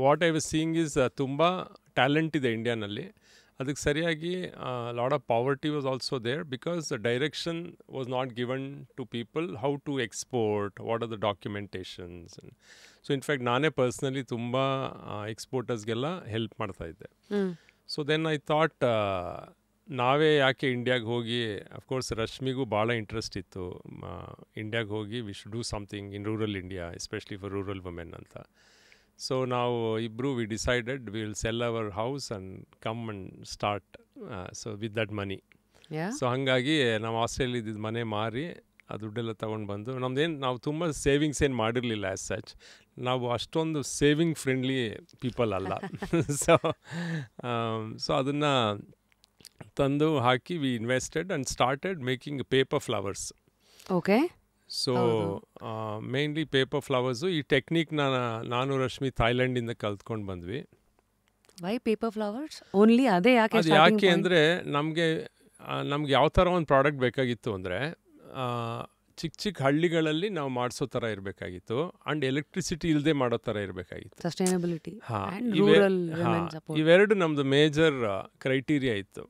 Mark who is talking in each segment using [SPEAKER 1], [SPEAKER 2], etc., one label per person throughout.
[SPEAKER 1] What I was seeing is ತುಂಬ talent ಇದೆ ಇಂಡಿಯಾನಲ್ಲಿ. ಅದಕ್ಕೆ ಸರಿಯಾಗಿ lot of poverty was also there because the direction was not given to people how to export, what are the documentations. So in fact ನಾನೇ personally ತುಂಬ ಎಕ್ಸ್ಪೋರ್ಟರ್ಸ್ಗೆಲ್ಲ help ಮಾಡ್ತಾಯಿದ್ದೆ. So then I thought ನಾವೇ ಯಾಕೆ ಇಂಡಿಯಾಗೆ ಹೋಗಿ, ಅಫ್ಕೋರ್ಸ್ ರಶ್ಮಿಗೂ ಭಾಳ ಇಂಟ್ರೆಸ್ಟ್ ಇತ್ತು ಇಂಡಿಯಾಗೆ ಹೋಗಿ we should do something in rural India, especially for rural women ಅಂತ. ಸೊ ನಾವು ಇಬ್ಬರು we decided we will cell our house and come and start so with that money. So ಹಾಗಾಗಿ ನಾವು ಆಸ್ಟ್ರೇಲಿಯಾದ ಮನೆ ಮಾರಿ ಆ ದುಡ್ಡೆಲ್ಲ ತೊಗೊಂಡು ಬಂದು, ನಾವು ತುಂಬ ಸೇವಿಂಗ್ಸ್ ಏನು ಮಾಡಿರಲಿಲ್ಲ ಆ್ಯಸ್ ಸಚ್. ನಾವು ಅಷ್ಟೊಂದು ಸೇವಿಂಗ್ ಫ್ರೆಂಡ್ಲಿ ಪೀಪಲ್ ಅಲ್ಲ. ಸೊ ಅದನ್ನು ತಂದು ಹಾಕಿ we invested and started making paper flowers.
[SPEAKER 2] Okay.
[SPEAKER 1] So mainly paper flowers. ಈ ಟೆಕ್ನಿಕ್ ನಾನು ರಶ್ಮಿ ಥಾಯ್ಲೆಂಡಿಂದ ಕಲ್ತ್ಕೊಂಡು ಬಂದ್ವಿ.
[SPEAKER 2] Why paper flowers only? ಅದು ಯಾಕೆ
[SPEAKER 1] ಅಂದರೆ ನಮಗೆ ಯಾವ ಥರ ಒಂದು ಪ್ರಾಡಕ್ಟ್ ಬೇಕಾಗಿತ್ತು ಅಂದರೆ, ಚಿಕ್ಕ ಚಿಕ್ಕ ಹಳ್ಳಿಗಳಲ್ಲಿ ನಾವು ಮಾಡಿಸೋ ಥರ ಇರಬೇಕಾಗಿತ್ತು ಆ್ಯಂಡ್ ಎಲೆಕ್ಟ್ರಿಸಿಟಿ ಇಲ್ಲದೆ ಮಾಡೋ ಥರ ಇರಬೇಕಾಗಿತ್ತು.
[SPEAKER 2] ಸಸ್ಟೈನಬಿಲಿಟಿ.
[SPEAKER 1] ಇವೆರಡು ನಮ್ಮದು ಮೇಜರ್ ಕ್ರೈಟೀರಿಯಾ ಇತ್ತು.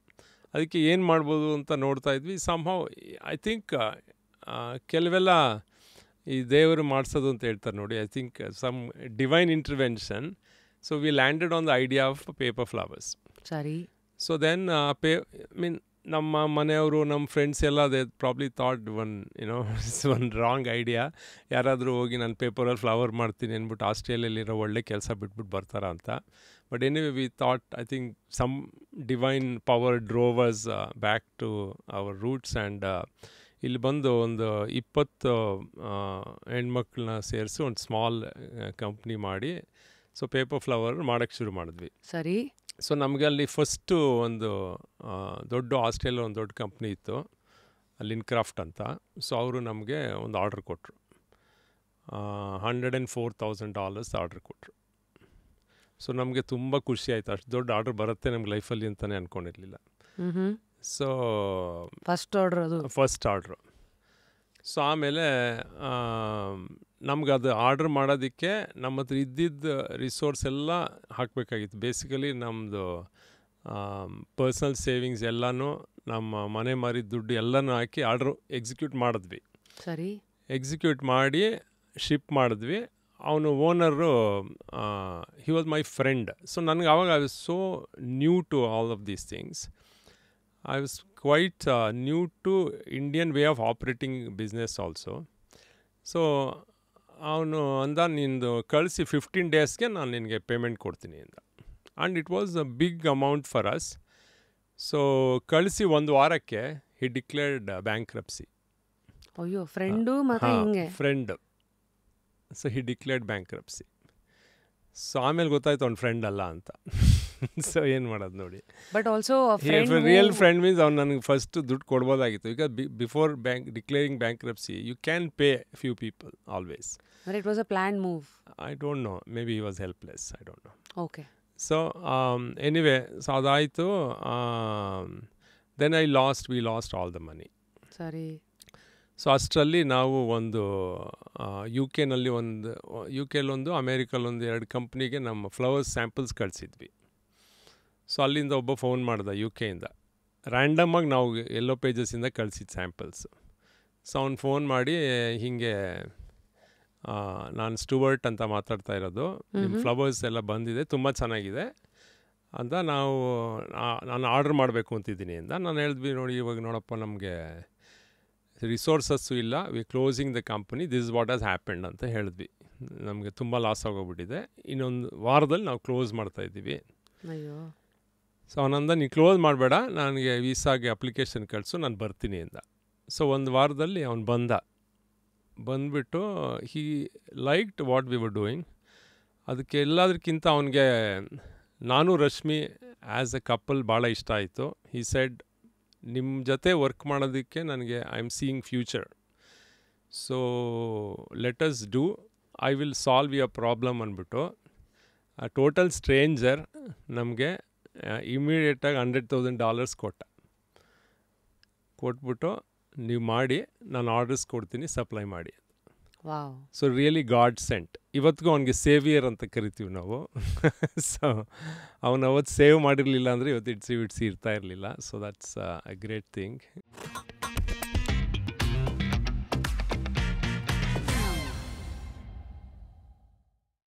[SPEAKER 1] ಅದಕ್ಕೆ ಏನು ಮಾಡ್ಬೋದು ಅಂತ ನೋಡ್ತಾ ಇದ್ವಿ. ಸಮ್ಹೌ ಐ ಥಿಂಕ್ ಕೆಲವೆಲ್ಲ ಈ ದೇವರು ಮಾಡಿಸೋದು ಅಂತ ಹೇಳ್ತಾರೆ ನೋಡಿ, I think some divine intervention. So we landed on the idea of paper flowers.
[SPEAKER 2] ಸರಿ.
[SPEAKER 1] ಸೊ ದೆನ್ ನಮ್ಮ ಮನೆಯವರು, ನಮ್ಮ ಫ್ರೆಂಡ್ಸ್ ಎಲ್ಲ they probably thought one wrong idea. ಯಾರಾದರೂ ಹೋಗಿ ನಾನು ಪೇಪರಲ್ಲಿ ಫ್ಲವರ್ ಮಾಡ್ತೀನಿ ಅಂದ್ಬಿಟ್ಟು ಆಸ್ಟ್ರೇಲಿಯಲ್ಲಿರೋ ಒಳ್ಳೆ ಕೆಲಸ ಬಿಟ್ಬಿಟ್ಟು ಬರ್ತಾರ ಅಂತ. But anyway we thought I think some divine power drove us back to our roots. And ಇಲ್ಲಿ ಬಂದು ಒಂದು 20 ಹೆಣ್ಮಕ್ಳನ್ನ ಸೇರಿಸಿ ಒಂದು ಸ್ಮಾಲ್ ಕಂಪ್ನಿ ಮಾಡಿ ಸೊ ಪೇಪರ್ ಫ್ಲವರ್ ಮಾಡೋಕ್ಕೆ ಶುರು ಮಾಡಿದ್ವಿ.
[SPEAKER 2] ಸರಿ.
[SPEAKER 1] ಸೊ ನಮಗೆ ಅಲ್ಲಿ ಫಸ್ಟು ಒಂದು ದೊಡ್ಡ ಆಸ್ಟ್ರೇಲಿಯಾ ಒಂದು ದೊಡ್ಡ ಕಂಪ್ನಿ ಇತ್ತು, ಲಿನ್ಕ್ರಾಫ್ಟ್ ಅಂತ. ಸೊ ಅವರು ನಮಗೆ ಒಂದು ಆರ್ಡ್ರ್ ಕೊಟ್ಟರು, $104,000 ಆರ್ಡ್ರ್ ಕೊಟ್ಟರು. ಸೊ ನಮಗೆ ತುಂಬ ಖುಷಿ ಆಯಿತು. ಅಷ್ಟು ದೊಡ್ಡ ಆರ್ಡ್ರ್ ಬರುತ್ತೆ ನಮ್ಗೆ ಲೈಫಲ್ಲಿ ಅಂತಲೇ ಅಂದ್ಕೊಂಡಿರಲಿಲ್ಲ. So first order. ಸೊ ಆಮೇಲೆ ನಮ್ಗೆ ಅದು ಆರ್ಡ್ರ್ ಮಾಡೋದಕ್ಕೆ ನಮ್ಮ ಹತ್ರ ಇದ್ದಿದ್ದ ರಿಸೋರ್ಸ್ ಎಲ್ಲ ಹಾಕಬೇಕಾಗಿತ್ತು. ಬೇಸಿಕಲಿ ನಮ್ಮದು ಪರ್ಸ್ನಲ್ ಸೇವಿಂಗ್ಸ್ ಎಲ್ಲನೂ, ನಮ್ಮ ಮನೆ ಮಾರಿದ ದುಡ್ಡು ಎಲ್ಲನೂ ಹಾಕಿ ಆರ್ಡ್ರ್ ಎಕ್ಸಿಕ್ಯೂಟ್ ಮಾಡಿದ್ವಿ.
[SPEAKER 2] ಸರಿ.
[SPEAKER 1] ಎಕ್ಸಿಕ್ಯೂಟ್ ಮಾಡಿ ಶಿಪ್ ಮಾಡಿದ್ವಿ. ಅವನು owner he was my friend. So ನನಗೆ ಆವಾಗ I was so new to all of these things. I was quite new to Indian way of operating business also. So ಅವನು ಅಂದ, ನಿಂದು ಕಳಿಸಿ 15 ಡೇಸ್ಗೆ ನಾನು ನಿನಗೆ ಪೇಮೆಂಟ್ ಕೊಡ್ತೀನಿ ಅಂದ. And it was a big amount for us. So ಕಳಿಸಿ ಒಂದು ವಾರಕ್ಕೆ ಹಿ ಡಿಕ್ಲೇರ್ಡ್ ಬ್ಯಾಂಕ್ರಪ್ಸಿ.
[SPEAKER 2] ಅಯ್ಯೋ, ಫ್ರೆಂಡು ಮತ್ತು ಹಿಂಗೆ
[SPEAKER 1] friend. So he declared bankruptcy. So ಆಮೇಲೆ ಗೊತ್ತಾಯ್ತು ಅವ್ನ ಫ್ರೆಂಡ್ ಅಲ್ಲ ಅಂತ. ಸೊ ಏನು ಮಾಡೋದು ನೋಡಿ.
[SPEAKER 2] But also
[SPEAKER 1] real friend means ಅವ್ನು ನನಗೆ ಫಸ್ಟ್ ದುಡ್ಡು ಕೊಡ್ಬೋದಾಗಿತ್ತು. ಈಗ before declaring bankruptcy you can pay few people always.
[SPEAKER 2] But it was a plan move.
[SPEAKER 1] I don't know, maybe he was helpless, I don't know.
[SPEAKER 2] Okay.
[SPEAKER 1] So anyway, so ಅದಾಯಿತು. Then we lost all the money.
[SPEAKER 2] ಸರಿ.
[SPEAKER 1] So ಅಷ್ಟರಲ್ಲಿ ನಾವು ಒಂದು you ಕೆನಲ್ಲಿ ಒಂದು ಅಮೇರಿಕಲ್ಲೊಂದು 2 ಕಂಪ್ನಿಗೆ ನಮ್ಮ flowers samples ಕಳಿಸಿದ್ವಿ. So ಅಲ್ಲಿಂದ ಒಬ್ಬ ಫೋನ್ ಮಾಡ್ದ ಯು ಕೆಯಿಂದ. ರ್ಯಾಂಡಮಾಗಿ ನಾವು ಎಲ್ಲೋ ಪೇಜಸ್ಸಿಂದ ಕಳಿಸಿದ್ದು ಸ್ಯಾಂಪಲ್ಸು. ಸೊ ಅವ್ನು ಫೋನ್ ಮಾಡಿ, ಹೀಗೆ ನಾನು ಸ್ಟುವರ್ಟ್ ಅಂತ ಮಾತಾಡ್ತಾ ಇರೋದು, ನಿಮ್ಮ ಫ್ಲವರ್ಸ್ ಎಲ್ಲ ಬಂದಿದೆ, ತುಂಬ ಚೆನ್ನಾಗಿದೆ ಅಂತ. ನಾನು ಆರ್ಡ್ರ್ ಮಾಡಬೇಕು ಅಂತಿದ್ದೀನಿ ಅಂತ. ನಾನು ಹೇಳಿದ್ವಿ, ನೋಡಿ ಇವಾಗ ನೋಡಪ್ಪ ನಮಗೆ ರಿಸೋರ್ಸಸ್ಸು ಇಲ್ಲ, we closing the company, this is what has happened ಅಂತ ಹೇಳಿದ್ವಿ. ನಮಗೆ ತುಂಬ ಲಾಸ್ ಆಗೋಗ್ಬಿಟ್ಟಿದೆ, ಇನ್ನೊಂದು ವಾರದಲ್ಲಿ ನಾವು ಕ್ಲೋಸ್ ಮಾಡ್ತಾಯಿದ್ದೀವಿ.
[SPEAKER 2] ಅಯ್ಯೋ.
[SPEAKER 1] ಸೊ ಅವನಂದ, ನೀನು ಕ್ಲೋಸ್ ಮಾಡಬೇಡ, ನನಗೆ ವೀಸಾಗೆ ಅಪ್ಲಿಕೇಶನ್ ಕಳಿಸು, ನಾನು ಬರ್ತೀನಿ ಅಂದ. ಸೊ ಒಂದು ವಾರದಲ್ಲಿ ಅವನು ಬಂದುಬಿಟ್ಟು he liked what we were doing. ಅದಕ್ಕೆ ಎಲ್ಲದಕ್ಕಿಂತ ಅವನಿಗೆ ನಾನು ರಶ್ಮಿ ಆ್ಯಸ್ ಎ ಕಪಲ್ ಭಾಳ ಇಷ್ಟ ಆಯಿತು. ಹಿ ಸೆಡ್, ನಿಮ್ಮ ಜೊತೆ ವರ್ಕ್ ಮಾಡೋದಕ್ಕೆ ನನಗೆ I am seeing future. So let us do, I will solve your problem ಅಂದ್ಬಿಟ್ಟು ಟೋಟಲ್ ಸ್ಟ್ರೇಂಜರ್ ನಮಗೆ ಇಮಿಡಿಯೇಟಾಗಿ $100,000 ಕೊಟ್ಬಿಟ್ಟು, ನೀವು ಮಾಡಿ, ನಾನು ಆರ್ಡರ್ಸ್ ಕೊಡ್ತೀನಿ, ಸಪ್ಲೈ ಮಾಡಿ.
[SPEAKER 2] Wow.
[SPEAKER 1] So really God sent. ಇವತ್ತಿಗೂ ಅವನಿಗೆ ಸೇವಿಯರ್ ಅಂತ ಕರಿತೀವಿ ನಾವು. ಸೊ ಅವನು ಅವತ್ತು ಸೇವ್ ಮಾಡಿರಲಿಲ್ಲ ಅಂದರೆ ಇವತ್ತು ಇಡ್ಸಿ ಇರ್ತಾ ಇರಲಿಲ್ಲ. So that's a great thing.